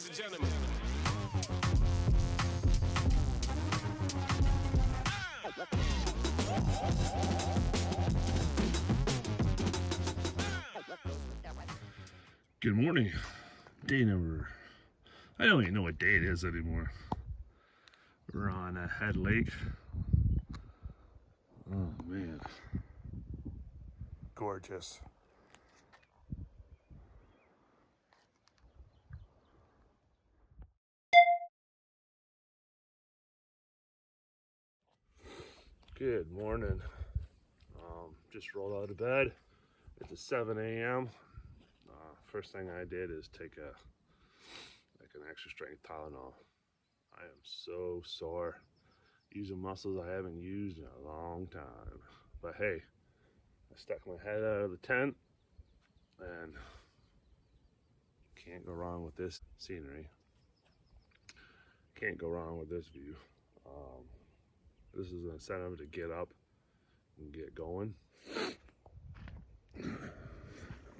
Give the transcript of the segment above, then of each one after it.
ladies and gentlemen. Good morning. Day number, I don't even know what day it is anymore. We're on a head lake. Oh man. Gorgeous. Good morning. Just rolled out of bed. It's 7 a.m. First thing I did is take an extra strength Tylenol. I am so sore. Using muscles I haven't used in a long time. But hey, I stuck my head out of the tent and can't go wrong with this scenery. Can't go wrong with this view. This is an incentive to get up and get going.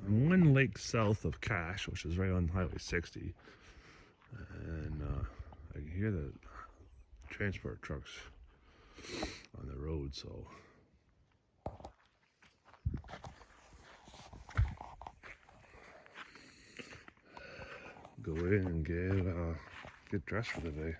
I'm one lake south of Cache, which is right on Highway 60, and I can hear the transport trucks on the road, so go in and get dressed for the day.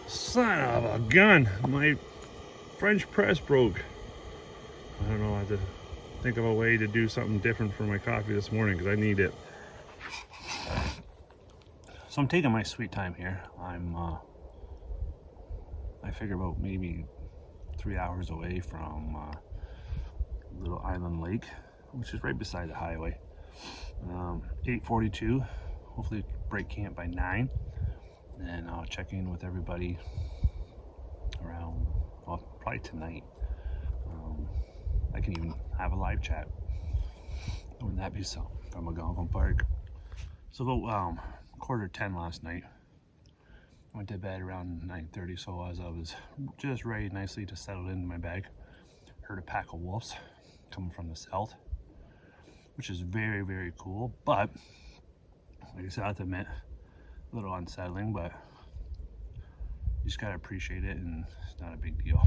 Son of a gun! My French press broke. I don't know, I had to think of a way to do something different for my coffee this morning because I need it. So I'm taking my sweet time here. I figure about maybe 3 hours away from Little Island Lake, which is right beside the highway. 8:42. Hopefully break camp by 9. And I'll check in with everybody around, well, probably tonight. I can even have a live chat. Wouldn't that be something from Algonquin Park? So about 9:45 last night. I went to bed around 9:30, so as I was just ready nicely to settle into my bag, heard a pack of wolves coming from the south, which is very, very cool. But like I said, I have to admit, a little unsettling, but you just gotta appreciate it, and it's not a big deal.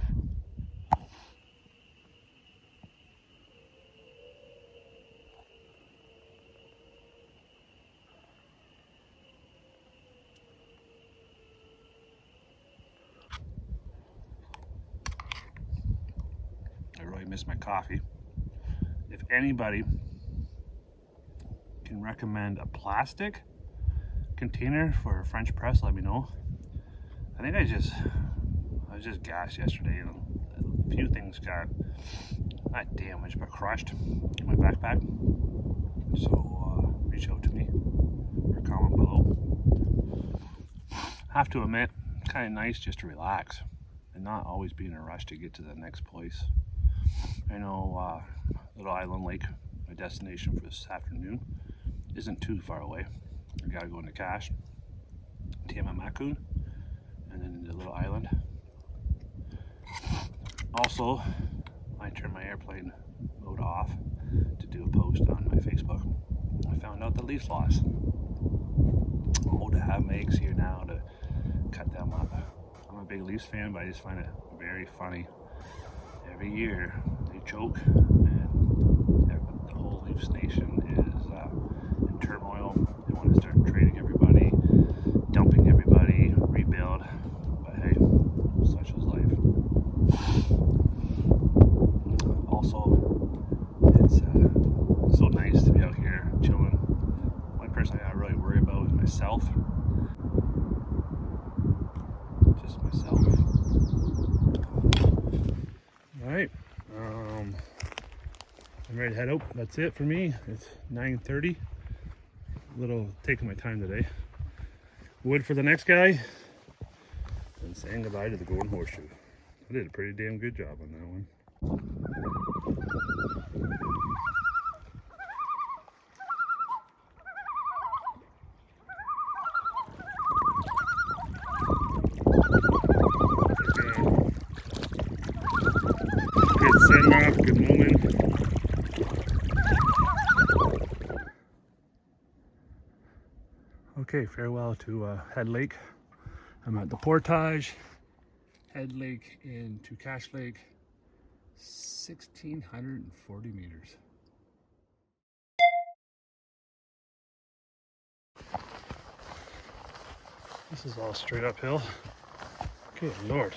I really miss my coffee. If anybody can recommend a plastic container for a French press, let me know. I think I was just gassed yesterday. You know, a few things got not damaged but crushed in my backpack. So reach out to me or comment below. Have to admit, it's kind of nice just to relax and not always be in a rush to get to the next place. I know Little Island Lake, my destination for this afternoon, isn't too far away. I gotta go into Cache, Tamawakoon, and then into Little Island. Also, I turned my airplane mode off to do a post on my Facebook. I found out the leaf loss. I'm going to have my eggs here now to cut them up. I'm a big Leafs fan, but I just find it very funny every year they choke, and the whole Leafs Nation is in turmoil. They want to start trading everybody, dumping everybody, rebuild. But hey, such is life. Also, it's so nice to be out here chilling. The only person I gotta really worry about is myself. Just myself. Alright, I'm ready to head out. That's it for me. It's 9:30. A little taking my time today. Wood for the next guy, and saying goodbye to the Golden Horseshoe. I did a pretty damn good job on that one. Good send off, good moment. Okay, farewell to Head Lake. I'm at the Portage, Head Lake into Cache Lake, 1,640 meters. This is all straight uphill. Good Lord.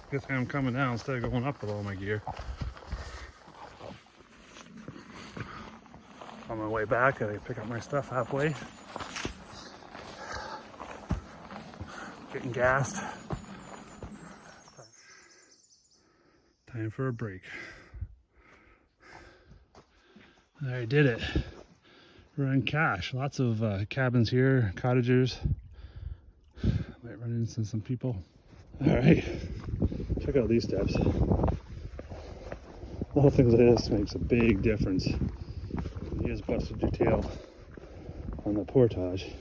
Good thing I'm coming down instead of going up with all my gear. On my way back, I pick up my stuff halfway. Getting gassed. Time for a break. I did it. We're in Cache. Lots of cabins here, cottagers. Might run into some people. All right, check out these steps. Little things like this makes a big difference. You just busted your tail on the portage.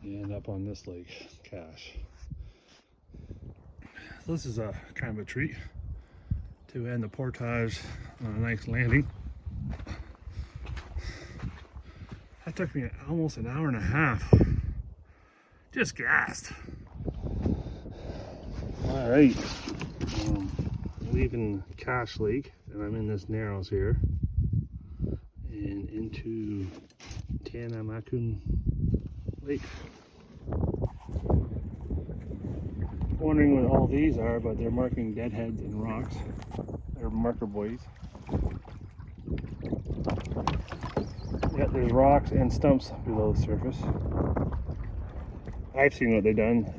You end up on this lake, Cache. So this is a kind of a treat to end the portage on a nice landing. That took me almost an hour and a half. Just gassed. All right, leaving Cache Lake, and I'm in this narrows here, and into Tamawakoon Lake. Wondering what all these are, but they're marking deadheads and rocks. They're marker buoys. Yeah, there's rocks and stumps below the surface. I've seen what they've done.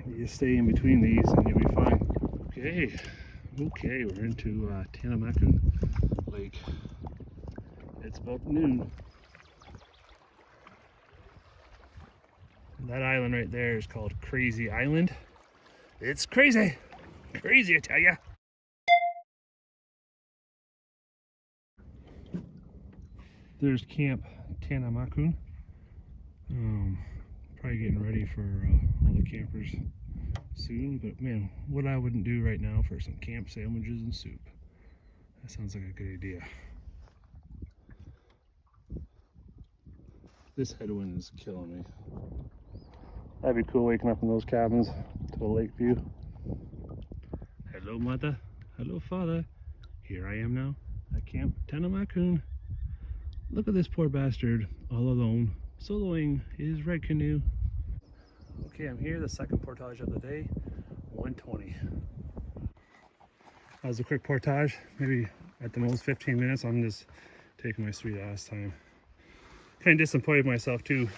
You stay in between these and you'll be fine. Okay, we're into Tamawakoon Lake. It's about noon. That island right there is called Crazy Island. It's crazy. Crazy, I tell ya. There's Camp Tamawakoon. Probably getting ready for all the campers soon, but man, what I wouldn't do right now for some camp sandwiches and soup. That sounds like a good idea. This headwind is killing me. That'd be cool waking up in those cabins to a lake view. Hello mother, hello father. Here I am now at Camp Tamawakoon. Look at this poor bastard, all alone, soloing his red canoe. Okay, I'm here, the second portage of the day, 120. That was a quick portage, maybe at the most 15 minutes. I'm just taking my sweet ass time. Kind of disappointed myself too.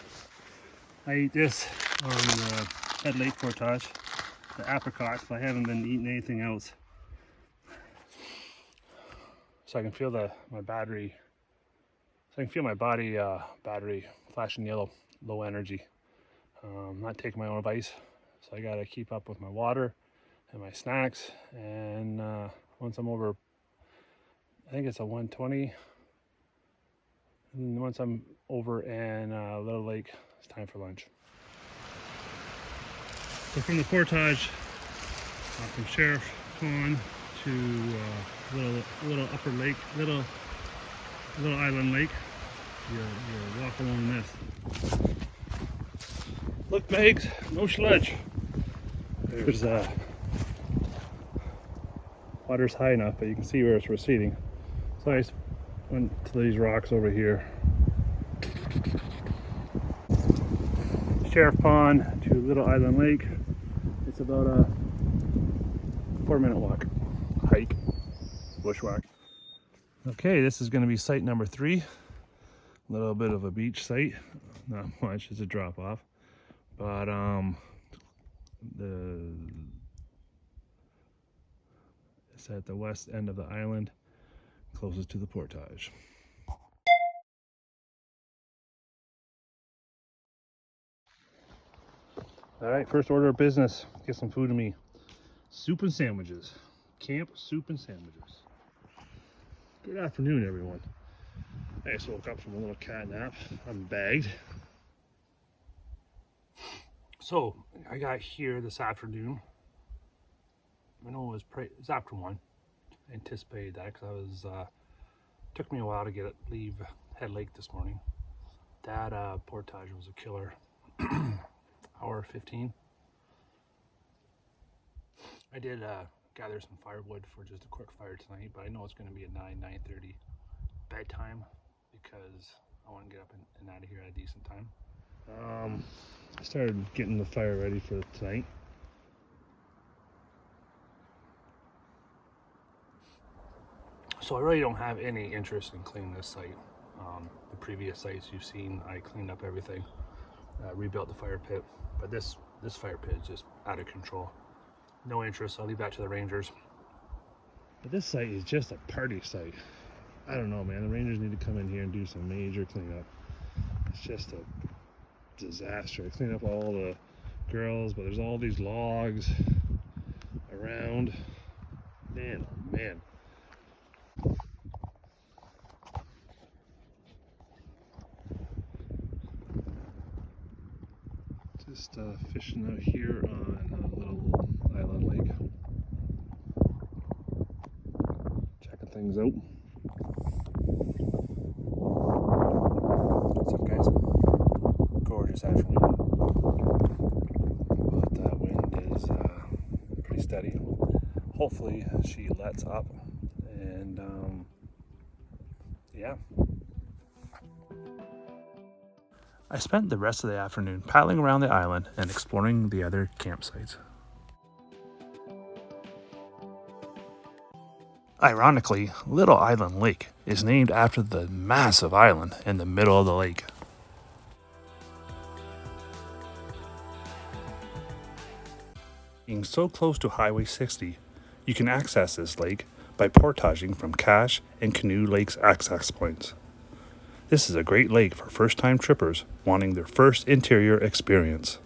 I ate this on the Head Lake portage, the apricots, but I haven't been eating anything else. So I can feel my body battery flashing yellow, low energy. Not taking my own advice, so I gotta keep up with my water and my snacks. And once I'm over, I think it's a 120. And once I'm over in Little Lake, it's time for lunch. So from the portage, from Sheriff Pond to little upper lake, little island lake. You're walking along this. Look, Megs, no sludge. There's Water's high enough, but you can see where it's receding. So I just went to these rocks over here. Sheriff Pond to Little Island Lake. It's about a 4-minute walk, hike, bushwhack. Okay, this is going to be site number 3. A little bit of a beach site, not much, it's a drop off, but it's at the west end of the island, closest to the portage. All right, first order of business, get some food to me. Soup and sandwiches. Camp soup and sandwiches. Good afternoon, everyone. I just woke up from a little cat nap. I'm bagged. So, I got here this afternoon. I know it was after 1. I anticipated that because took me a while to leave Head Lake this morning. That portage was a killer. Hour 15. I did gather some firewood for just a quick fire tonight, but I know it's going to be at 9:30 bedtime because I want to get up and out of here at a decent time. I started getting the fire ready for tonight. So I really don't have any interest in cleaning this site. The previous sites you've seen, I cleaned up everything, rebuilt the fire pit, but this fire pit is just out of control. No interest, I'll leave that to the rangers. But this site is just a party site. I don't know, man, the rangers need to come in here and do some major cleanup. It's just a disaster. I clean up all the girls, but there's all these logs around. Man, oh man. Just fishing out here on a little island lake. Checking things out. What's up, guys? Gorgeous afternoon. But that wind is pretty steady. Hopefully she lets up and yeah. I spent the rest of the afternoon paddling around the island and exploring the other campsites. Ironically, Little Island Lake is named after the massive island in the middle of the lake. Being so close to Highway 60, you can access this lake by portaging from Cache and Canoe Lake's access points. This is a great lake for first-time trippers wanting their first interior experience.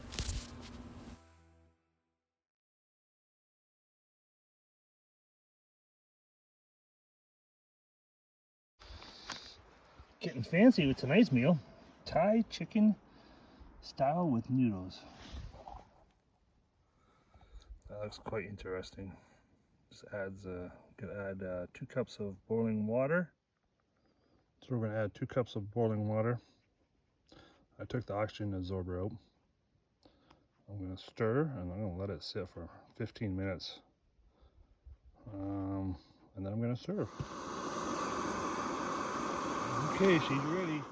Getting fancy with tonight's meal. Thai chicken style with noodles. That looks quite interesting. Just adds, gonna add 2 cups of boiling water. So we're gonna add 2 cups of boiling water. I took the oxygen absorber out. I'm gonna stir and I'm gonna let it sit for 15 minutes. And then I'm gonna serve. Okay, she's ready.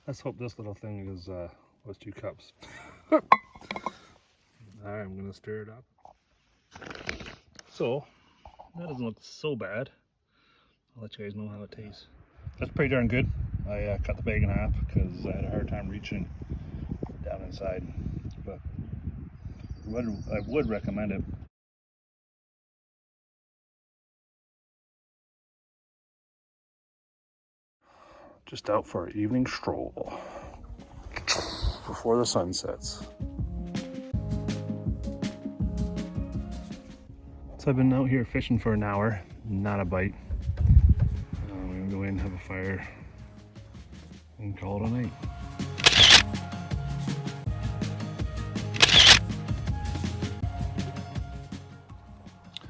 Let's hope this little thing is was 2 cups. All right, I'm gonna stir it up. So that doesn't look so bad. I'll let you guys know how it tastes. That's pretty darn good. I cut the bag in half because I had a hard time reaching down inside, but I would recommend it. Just out for an evening stroll before the sun sets. So I've been out here fishing for an hour, not a bite. I'm gonna go in and have a fire and call it a night.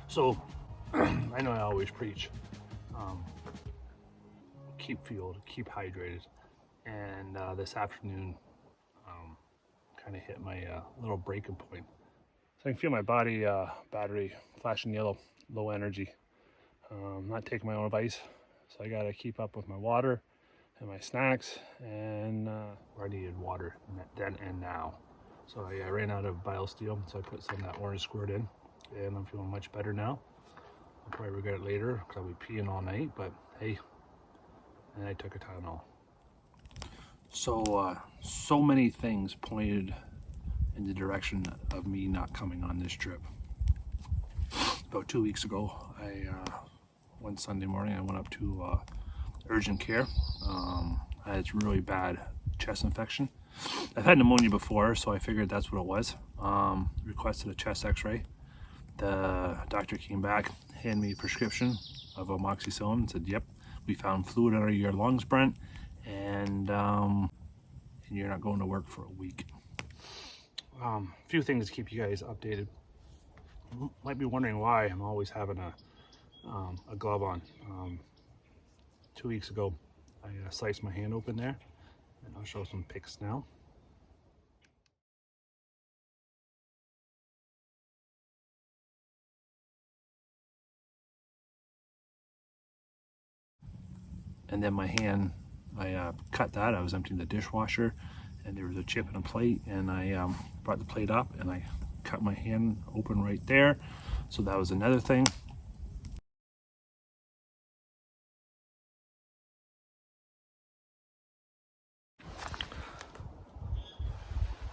So I know I always preach. keep fueled, keep hydrated. And this afternoon, kind of hit my little breaking point. So I can feel my body battery flashing yellow, low energy. Not taking my own advice, so I gotta keep up with my water and my snacks, and I needed water then and now. So I ran out of BioSteel, so I put some of that orange squirt in, and I'm feeling much better now. I'll probably regret it later because I'll be peeing all night, but hey, and I took a Tylenol. So many things pointed in the direction of me not coming on this trip. About 2 weeks ago, one Sunday morning, I went up to urgent care. I had really bad chest infection. I've had pneumonia before, so I figured that's what it was. Requested a chest x-ray. The doctor came back, handed me a prescription of amoxicillin and said, yep, we found fluid under your lungs, Brent, and you're not going to work for a week. A few things to keep you guys updated. You might be wondering why I'm always having a glove on. 2 weeks ago, I sliced my hand open there, and I'll show some pics now. And then my hand, I cut that. I was emptying the dishwasher, and there was a chip and a plate, and I brought the plate up, and I cut my hand open right there. So that was another thing.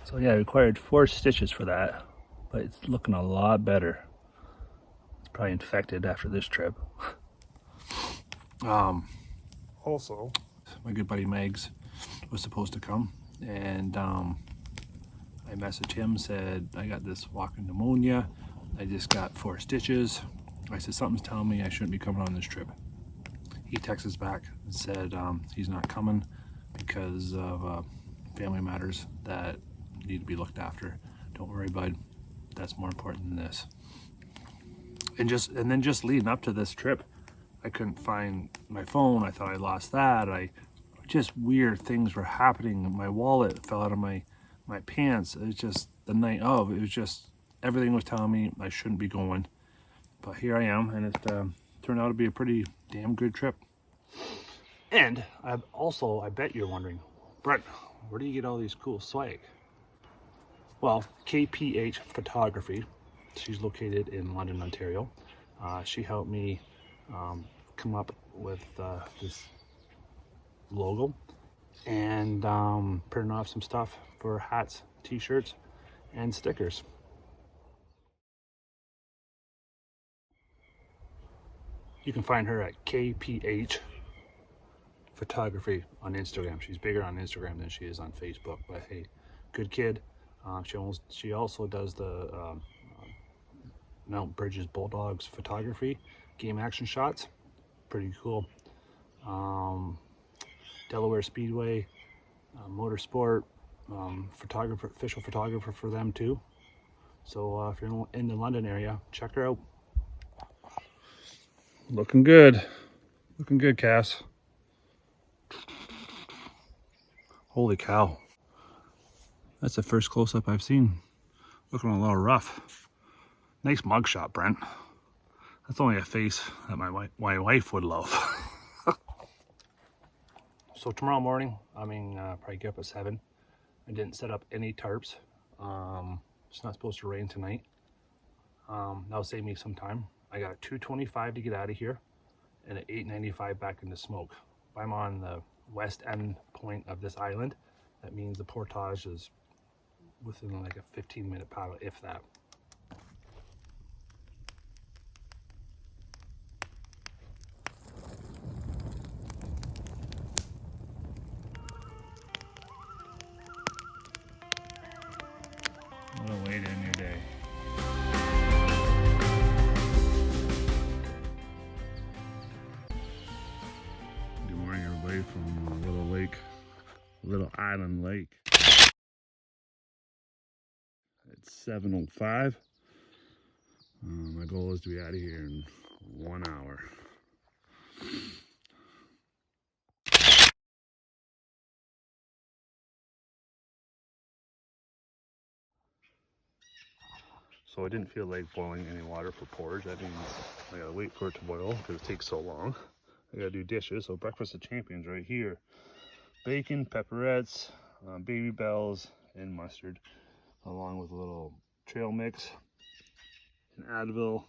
So yeah, I required 4 stitches for that, but it's looking a lot better. It's probably infected after this trip. Also, my good buddy Megs was supposed to come, and I messaged him, said, I got this walking pneumonia. I just got 4 stitches. I said, something's telling me I shouldn't be coming on this trip. He texts back and said he's not coming because of family matters that need to be looked after. Don't worry, bud. That's more important than this. And then just leading up to this trip, I couldn't find my phone. I thought I lost that. Just weird things were happening. My wallet fell out of my pants. It was just the night of. It was just everything was telling me I shouldn't be going. But here I am, and it turned out to be a pretty damn good trip. And I bet you're wondering, Brent, where do you get all these cool swag? Well, KPH Photography. She's located in London, Ontario. She helped me come up with this logo and printing off some stuff for hats, t-shirts, and stickers. You can find her at KPH Photography on Instagram. She's bigger on Instagram than she is on Facebook, but hey, good kid. She also does the Mount Bridges Bulldogs photography, game action shots, pretty cool. Delaware Speedway, Motorsport, official photographer for them too. So if you're in the London area, check her out. Looking good, Cass. Holy cow, that's the first close-up I've seen. Looking a little rough. Nice mugshot, Brent. That's only a face that my wife would love. So tomorrow morning, probably get up at 7. I didn't set up any tarps. It's not supposed to rain tonight. That'll save me some time. I got 2:25 to get out of here, and at 8:95 back into smoke. If I'm on the west end point of this island, that means the portage is within like a 15-minute paddle, if that. What a way to end your day. Good morning, everybody, from Little Island Lake. It's 7:05. My goal is to be out of here in 1 hour. So I didn't feel like boiling any water for porridge. That means I gotta wait for it to boil because it takes so long. I gotta do dishes. So breakfast of champions right here. Bacon, pepperettes, baby bells, and mustard, along with a little trail mix, an Advil,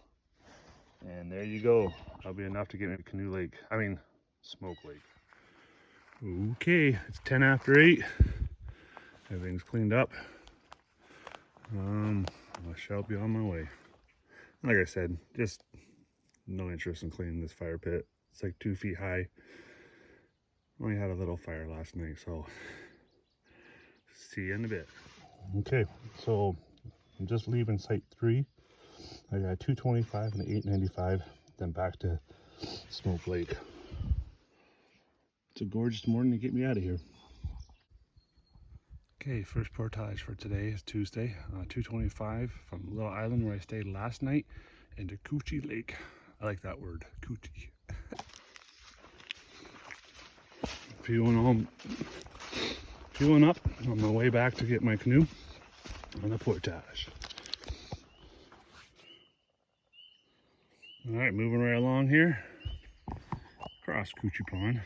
and there you go. That'll be enough to get me to Canoe Lake. I mean, Smoke Lake. Okay, it's 10 after 8. Everything's cleaned up. I shall be on my way. Like I said, just no interest in cleaning this fire pit. It's like 2 feet high. Only had a little fire last night, so see you in a bit. Okay, so I'm just leaving site 3. I got 225 and 895, then back to Smoke Lake. It's a gorgeous morning to get me out of here. Okay, first portage for today is Tuesday, 225 from Little Island where I stayed last night into Coochie Lake. I like that word, Coochie. Fueling up on my way back to get my canoe on the portage. All right, moving right along here, across Coochie Pond,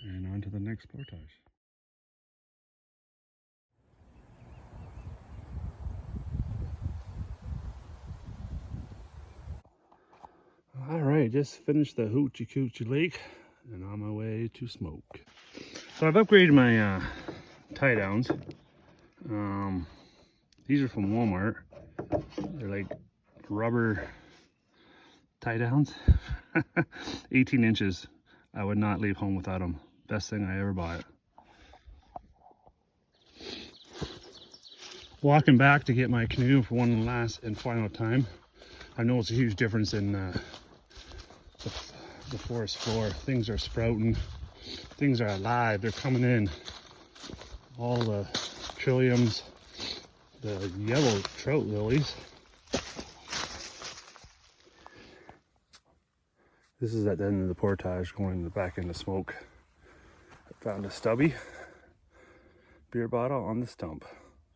and on to the next portage. All right, just finished the Hoochie Coochie Lake and on my way to Smoke. So I've upgraded my tie downs. These are from Walmart. They're like rubber tie downs. 18 inches. I would not leave home without them. Best thing I ever bought. Walking back to get my canoe for one last and final time. I noticed a huge difference in the forest floor. Things are sprouting. Things are alive. They're coming in. All the trilliums, the yellow trout lilies. This is at the end of the portage going in the back end of Smoke. I found a stubby beer bottle on the stump.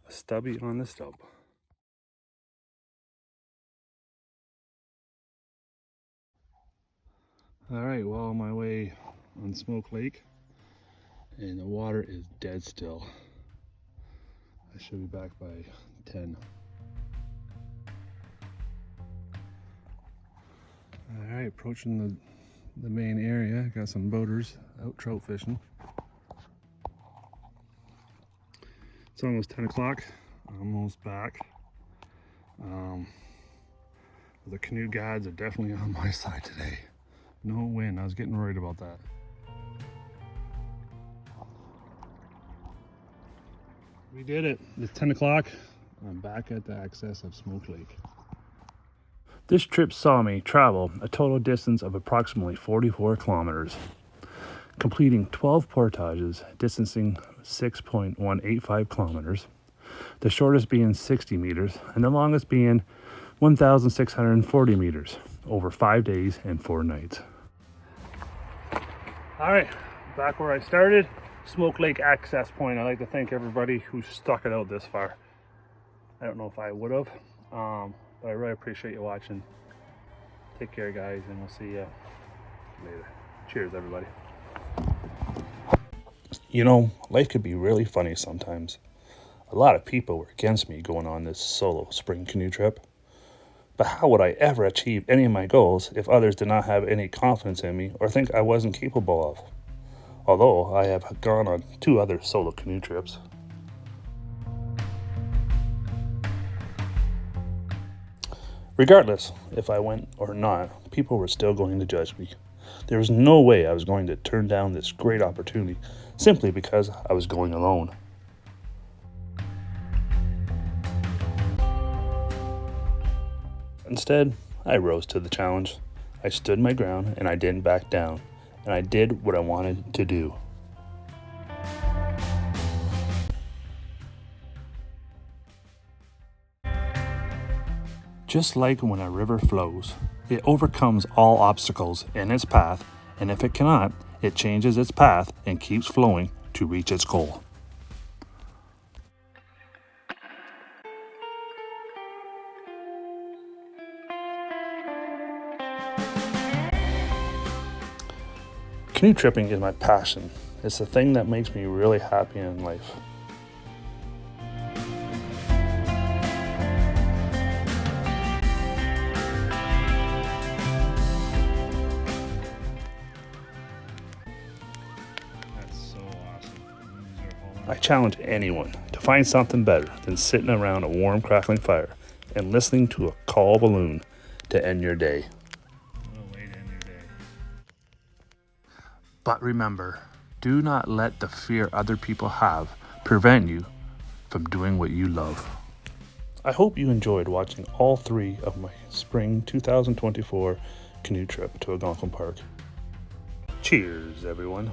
A stubby on the stump. All right, well, on my way on Smoke Lake, and the water is dead still. I should be back by 10. All right, approaching the main area. Got some boaters out trout fishing. It's almost 10 o'clock. Almost back. The canoe guides are definitely on my side today. No wind. I was getting worried about that. We did it. It's 10 o'clock. I'm back at the access of Smoke Lake. This trip saw me travel a total distance of approximately 44 kilometers, completing 12 portages distancing 6.185 kilometers, the shortest being 60 meters and the longest being 1,640 meters over 5 days and 4 nights. All right, back where I started, Smoke Lake access point. I'd like to thank everybody who stuck it out this far. I don't know if I would have, but I really appreciate you watching. Take care, guys, and we'll see you later. Cheers, everybody. You know, life could be really funny sometimes. A lot of people were against me going on this solo spring canoe trip. But how would I ever achieve any of my goals if others did not have any confidence in me or think I wasn't capable of? Although I have gone on 2 other solo canoe trips. Regardless if I went or not, people were still going to judge me. There was no way I was going to turn down this great opportunity simply because I was going alone. Instead, I rose to the challenge. I stood my ground and I didn't back down. And I did what I wanted to do. Just like when a river flows, it overcomes all obstacles in its path, and if it cannot, it changes its path and keeps flowing to reach its goal. Canoe tripping is my passion. It's the thing that makes me really happy in life. That's so awesome. I challenge anyone to find something better than sitting around a warm, crackling fire and listening to a call balloon to end your day. What a way to end your day. But remember, do not let the fear other people have prevent you from doing what you love. I hope you enjoyed watching all 3 of my spring 2024 canoe trip to Algonquin Park. Cheers, everyone.